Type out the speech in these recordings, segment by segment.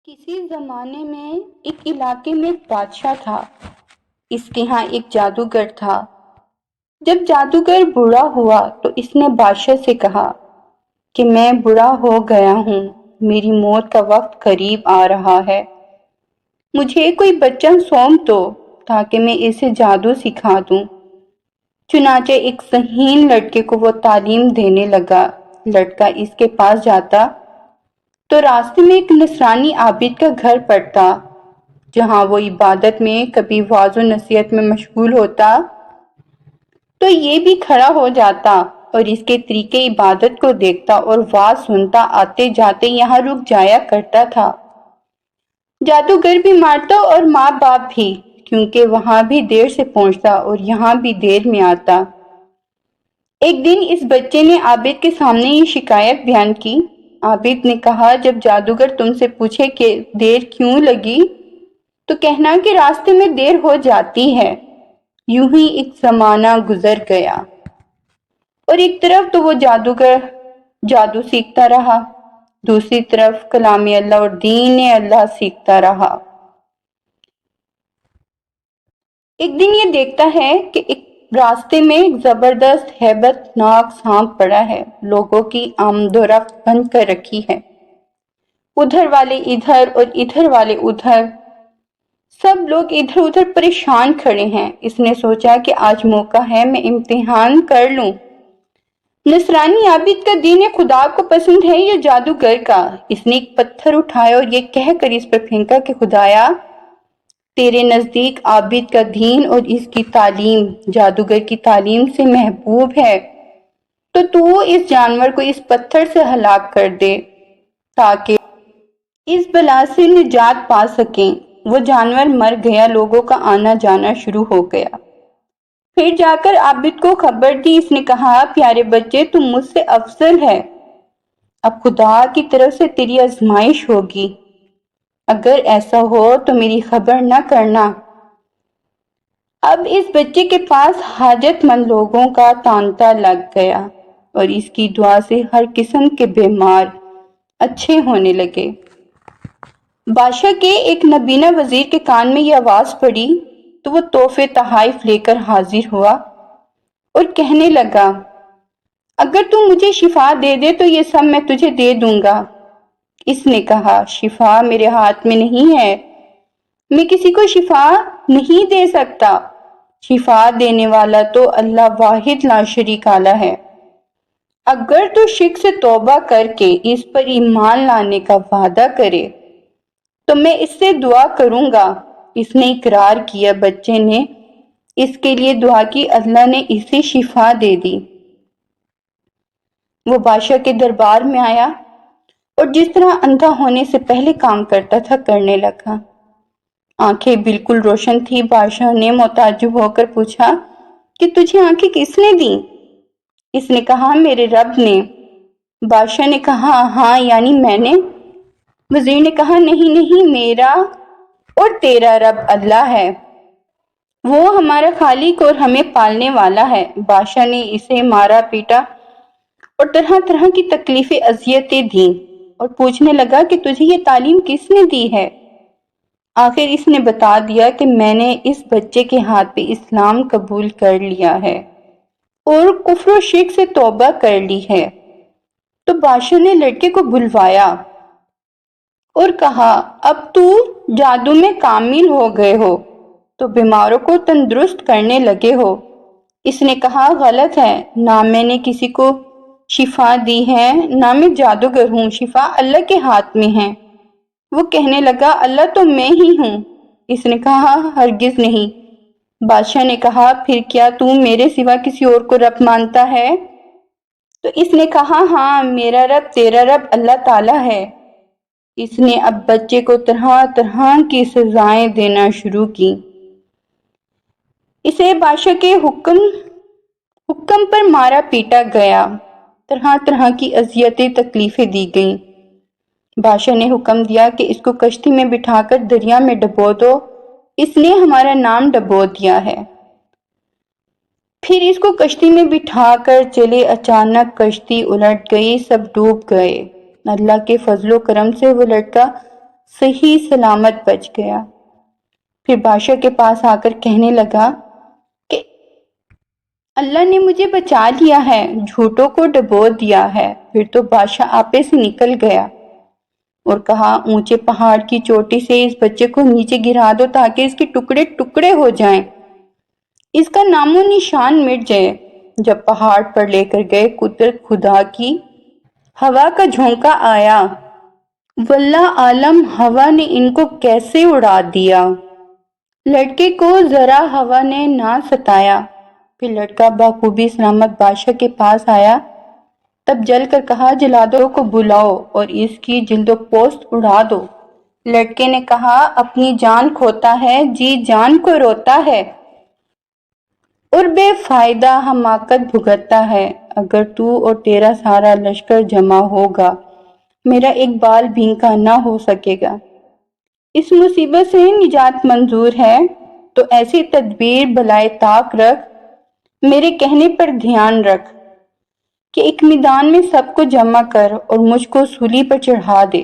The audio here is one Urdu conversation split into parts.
کسی زمانے میں ایک علاقے میں ایک بادشاہ تھا۔ اس کے ہاں ایک جادوگر تھا۔ جب جادوگر بوڑھا ہوا تو اس نے بادشاہ سے کہا کہ میں بوڑھا ہو گیا ہوں، میری موت کا وقت قریب آ رہا ہے، مجھے کوئی بچہ سونپ دو تاکہ میں اسے جادو سکھا دوں۔ چنانچہ ایک ذہین لڑکے کو وہ تعلیم دینے لگا۔ لڑکا اس کے پاس جاتا تو راستے میں ایک نصرانی عابد کا گھر پڑتا، جہاں وہ عبادت میں کبھی وعظ و نصیحت میں مشغول ہوتا تو یہ بھی کھڑا ہو جاتا اور اس کے طریقے عبادت کو دیکھتا اور وعظ سنتا، آتے جاتے یہاں رک جایا کرتا تھا۔ جادوگر بھی مارتا اور ماں باپ بھی، کیونکہ وہاں بھی دیر سے پہنچتا اور یہاں بھی دیر میں آتا۔ ایک دن اس بچے نے عابد کے سامنے یہ شکایت بیان کی۔ عابد نے کہا، جب جادوگر تم سے پوچھے کہ دیر کیوں لگی تو کہنا کہ راستے میں دیر ہو جاتی ہے۔ یوں ہی ایک زمانہ گزر گیا اور ایک طرف تو وہ جادوگر جادو سیکھتا رہا، دوسری طرف کلام اللہ اور دین اللہ سیکھتا رہا۔ ایک دن یہ دیکھتا ہے کہ ایک راستے میں ایک زبردست ہیبت ناک سانپ پڑا ہے، لوگوں کی آمد و رفت بند کر رکھی ہے۔ ادھر والے ادھر اور ادھر والے ادھر، سب لوگ ادھر ادھر پریشان کھڑے ہیں۔ اس نے سوچا کہ آج موقع ہے، میں امتحان کر لوں، نصرانی عابد کا دین خدا کو پسند ہے یا جادوگر کا۔ اس نے ایک پتھر اٹھایا اور یہ کہہ کر اس پر پھینکا کہ خدایا، تیرے نزدیک عابد کا دین اور اس کی تعلیم جادوگر کی تعلیم سے محبوب ہے، تو اس جانور کو اس پتھر سے ہلاک کر دے تاکہ اس بلا سے نجات پا سکیں۔ وہ جانور مر گیا، لوگوں کا آنا جانا شروع ہو گیا۔ پھر جا کر عابد کو خبر دی۔ اس نے کہا، پیارے بچے، تم مجھ سے افضل ہے، اب خدا کی طرف سے تیری آزمائش ہوگی، اگر ایسا ہو تو میری خبر نہ کرنا۔ اب اس بچے کے پاس حاجت مند لوگوں کا تانتا لگ گیا اور اس کی دعا سے ہر قسم کے بیمار اچھے ہونے لگے۔ بادشاہ کے ایک نبینا وزیر کے کان میں یہ آواز پڑی تو وہ تحفے تحائف لے کر حاضر ہوا اور کہنے لگا، اگر تم مجھے شفا دے دے تو یہ سب میں تجھے دے دوں گا۔ اس نے کہا، شفا میرے ہاتھ میں نہیں ہے، میں کسی کو شفا نہیں دے سکتا، شفا دینے والا تو اللہ واحد لا شریک اعلیٰ ہے۔ اگر تو شرک سے توبہ کر کے اس پر ایمان لانے کا وعدہ کرے تو میں اس سے دعا کروں گا۔ اس نے اقرار کیا، بچے نے اس کے لیے دعا کی، اللہ نے اسے شفا دے دی۔ وہ بادشاہ کے دربار میں آیا اور جس طرح اندھا ہونے سے پہلے کام کرتا تھا کرنے لگا۔ آنکھیں بالکل روشن تھی۔ بادشاہ نے متعجب ہو کر پوچھا کہ تجھے آنکھیں کس نے دیں؟ اس نے کہا، میرے رب نے۔ بادشاہ نے کہا، ہاں یعنی میں نے؟ وزیر نے کہا، نہیں نہیں، میرا اور تیرا رب اللہ ہے، وہ ہمارا خالق اور ہمیں پالنے والا ہے۔ بادشاہ نے اسے مارا پیٹا اور طرح طرح کی تکلیفیں اذیتیں دیں اور پوچھنے لگا کہ تجھے یہ تعلیم کس نے دی ہے؟ آخر اس نے بتا دیا کہ میں نے اس بچے کے ہاتھ پہ اسلام قبول کر لیا ہے اور کفر و شرک سے توبہ کر لی ہے۔ تو بادشاہ نے لڑکے کو بلوایا اور کہا، اب تو جادو میں کامل ہو گئے ہو تو بیماروں کو تندرست کرنے لگے ہو۔ اس نے کہا، غلط ہے، نہ میں نے کسی کو شفا دی ہے، نہ میں جادوگر ہوں، شفا اللہ کے ہاتھ میں ہے۔ وہ کہنے لگا، اللہ تو میں ہی ہوں۔ اس نے کہا، ہرگز نہیں۔ بادشاہ نے کہا، پھر کیا تو میرے سوا کسی اور کو رب مانتا ہے؟ تو اس نے کہا، ہاں، میرا رب تیرا رب اللہ تعالیٰ ہے۔ اس نے اب بچے کو طرح طرح کی سزائیں دینا شروع کی۔ اسے بادشاہ کے حکم پر مارا پیٹا گیا، طرح طرح کی اذیتیں تکلیفیں دی گئیں۔ بادشاہ نے حکم دیا کہ اس کو کشتی میں بٹھا کر دریا میں ڈبو دو، اس نے ہمارا نام ڈبو دیا ہے۔ پھر اس کو کشتی میں بٹھا کر چلے، اچانک کشتی الٹ گئی، سب ڈوب گئے۔ اللہ کے فضل و کرم سے وہ لڑکا صحیح سلامت بچ گیا۔ پھر بادشاہ کے پاس آ کر کہنے لگا کہ اللہ نے مجھے بچا لیا ہے، جھوٹوں کو ڈبو دیا ہے۔ پھر تو بادشاہ آپے سے نکل گیا اور کہا اونچے پہاڑ کی چوٹی سے اس بچے کو نیچے گرا دو تاکہ اس کے ٹکڑے ٹکڑے ہو جائیں، اس کا نام و نشان مٹ جائے۔ جب پہاڑ پر لے کر گئے، قدرت خدا کی ہوا کا جھونکا آیا، واللہ عالم ہوا نے ان کو کیسے اڑا دیا۔ لڑکے کو ذرا ہوا نے نہ ستایا۔ پھر لڑکا بخوبی سلامت بادشاہ کے پاس آیا، تب جل کر کہا جلادوں کو بلاؤ اور اس کی جلد و پوست اڑا دو۔ لڑکے نے کہا اپنی جان کھوتا ہے، جی جان کو روتا ہے اور بے فائدہ حماقت بھگتتا ہے۔ اگر تو اور تیرا سارا لشکر جمع ہوگا، میرا ایک بال بھینکا نہ ہو سکے گا۔ اس مصیبت سے نجات منظور ہے تو ایسی تدبیر بلائے طاق رکھ، میرے کہنے پر دھیان رکھ کہ ایک میدان میں سب کو جمع کر اور مجھ کو سولی پر چڑھا دے،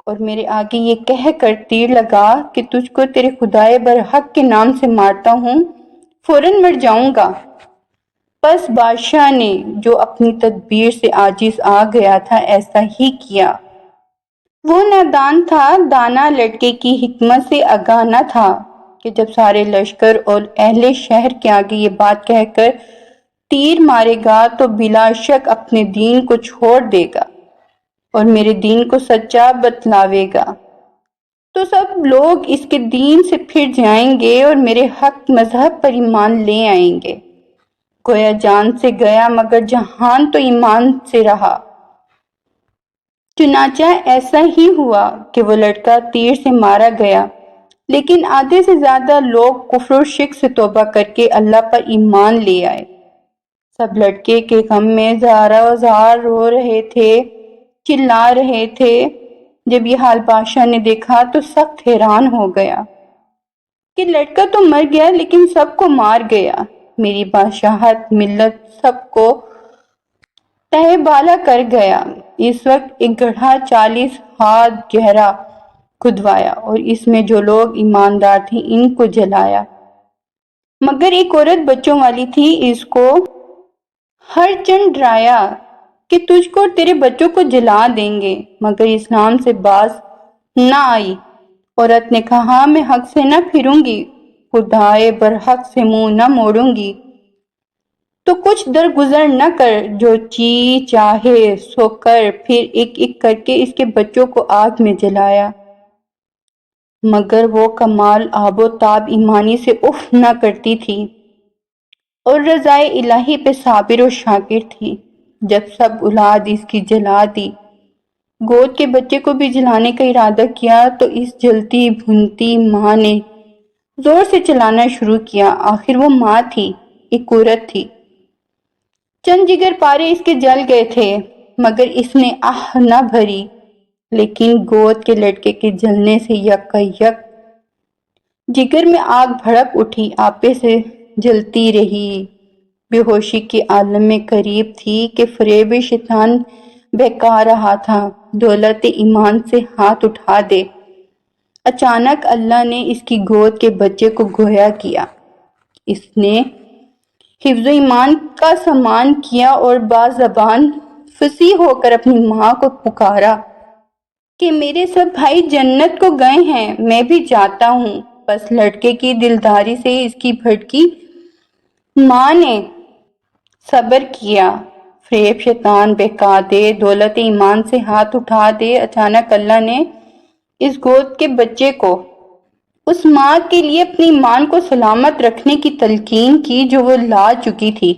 اور میرے آگے یہ کہہ کر تیر لگا کہ تجھ کو تیرے خدائے برحق کے نام سے مارتا ہوں، فوراً مر جاؤں گا۔ پس بادشاہ نے جو اپنی تدبیر سے عاجز آ گیا تھا ایسا ہی کیا۔ وہ نادان تھا، دانا لڑکے کی حکمت سے آگاہ نہ تھا کہ جب سارے لشکر اور اہل شہر کے آگے یہ بات کہہ کر تیر مارے گا تو بلا شک اپنے دین کو چھوڑ دے گا اور میرے دین کو سچا بتلاوے گا، تو سب لوگ اس کے دین سے پھر جائیں گے اور میرے حق مذہب پر ایمان لے آئیں گے۔ گویا جان سے گیا مگر جہان تو ایمان سے رہا۔ چنانچہ ایسا ہی ہوا کہ وہ لڑکا تیر سے مارا گیا، لیکن آدھے سے زیادہ لوگ کفر و شرک سے توبہ کر کے اللہ پر ایمان لے آئے۔ سب لڑکے کے غم میں زارا زار رو رہے تھے، چلا رہے تھے۔ جب یہ حال بادشاہ نے دیکھا تو سخت حیران ہو گیا کہ لڑکا تو مر گیا لیکن سب کو مار گیا۔ میری بادشاہت ملت سب کو تہہ بالا کر گیا۔ اس وقت ایک گڑھا 40 ہاتھ گہرا کھدوایا اور اس میں جو لوگ ایماندار تھے ان کو جلایا، مگر ایک عورت بچوں والی تھی، اس کو ہر چند ڈرایا کہ تجھ کو اور تیرے بچوں کو جلا دیں گے، مگر اسلام سے باز نہ آئی۔ عورت نے کہا میں حق سے نہ پھروں گی، خدائے برحق سے منہ نہ موڑوں گی، تو کچھ درگزر نہ کر، جو چیز چاہے سو کر۔ پھر ایک ایک کر کے اس کے بچوں کو آگ میں جلایا، مگر وہ کمال آب و تاب ایمانی سے اف نہ کرتی تھی اور رضائے الہی پہ صابر و شاکر تھی۔ جب سب اولاد اس کی جلا دی، گود کے بچے کو بھی جلانے کا ارادہ کیا تو اس جلتی بھنتی ماں نے زور سے چلانا شروع کیا۔ آخر وہ ماں تھی، ایک عورت تھی، چند جگر پارے اس کے جل گئے تھے، مگر اس نے آہ نہ بھری، لیکن گود کے لڑکے کے جلنے سے یکا یک جگر میں آگ بھڑک اٹھی، آپے سے جلتی رہی۔ بے ہوشی کے عالم میں قریب تھی کہ فریب شیطان بہکا رہا تھا، دولت ایمان سے ہاتھ اٹھا دے۔ اچانک اللہ نے اس کی گود کے بچے کو گویا کیا، اس نے حفظ و ایمان کا سامان کیا اور بازبان فصیح ہو کر اپنی ماں کو پکارا کہ میرے سب بھائی جنت کو گئے ہیں، میں بھی جاتا ہوں۔ بس لڑکے کی دلداری سے اس کی بھٹکی ماں نے صبر کیا۔ فریب شیطان بہکا دے، دولت ایمان سے ہاتھ اٹھا دے۔ اچانک اللہ نے اس گود کے بچے کو اس ماں کے لیے اپنی ایمان کو سلامت رکھنے کی تلقین کی جو وہ لا چکی تھی۔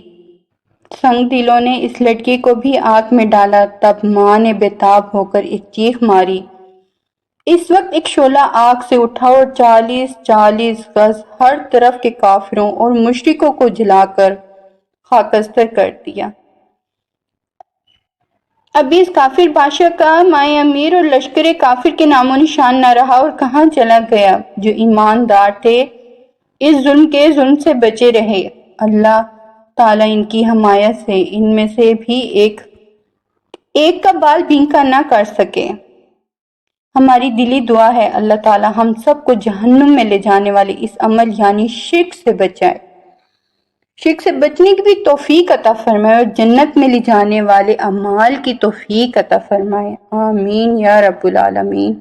سنگ دلوں نے اس لڑکی کو بھی آگ میں ڈالا، تب ماں نے بےتاب ہو کر ایک چیخ ماری۔ اس وقت ایک شعلہ آگ سے اٹھا اور 40 گز ہر طرف کے کافروں اور مشرکوں کو جلا کر خاکستر کر دیا۔ ابھی اس کافر بادشاہ کا مائے امیر اور لشکر کافر کے نام و نشان نہ رہا اور کہاں چلا گیا۔ جو ایماندار تھے اس ظلم کے ظلم سے بچے رہے، اللہ تعالیٰ ان کی حمایت سے ان میں سے بھی ایک کا بال بینکا نہ کر سکے۔ ہماری دلی دعا ہے اللہ تعالی ہم سب کو جہنم میں لے جانے والے اس عمل یعنی شرک سے بچائے، شرک سے بچنے کی بھی توفیق عطا فرمائے اور جنت میں لے جانے والے اعمال کی توفیق عطا فرمائے، آمین یا رب العالمین۔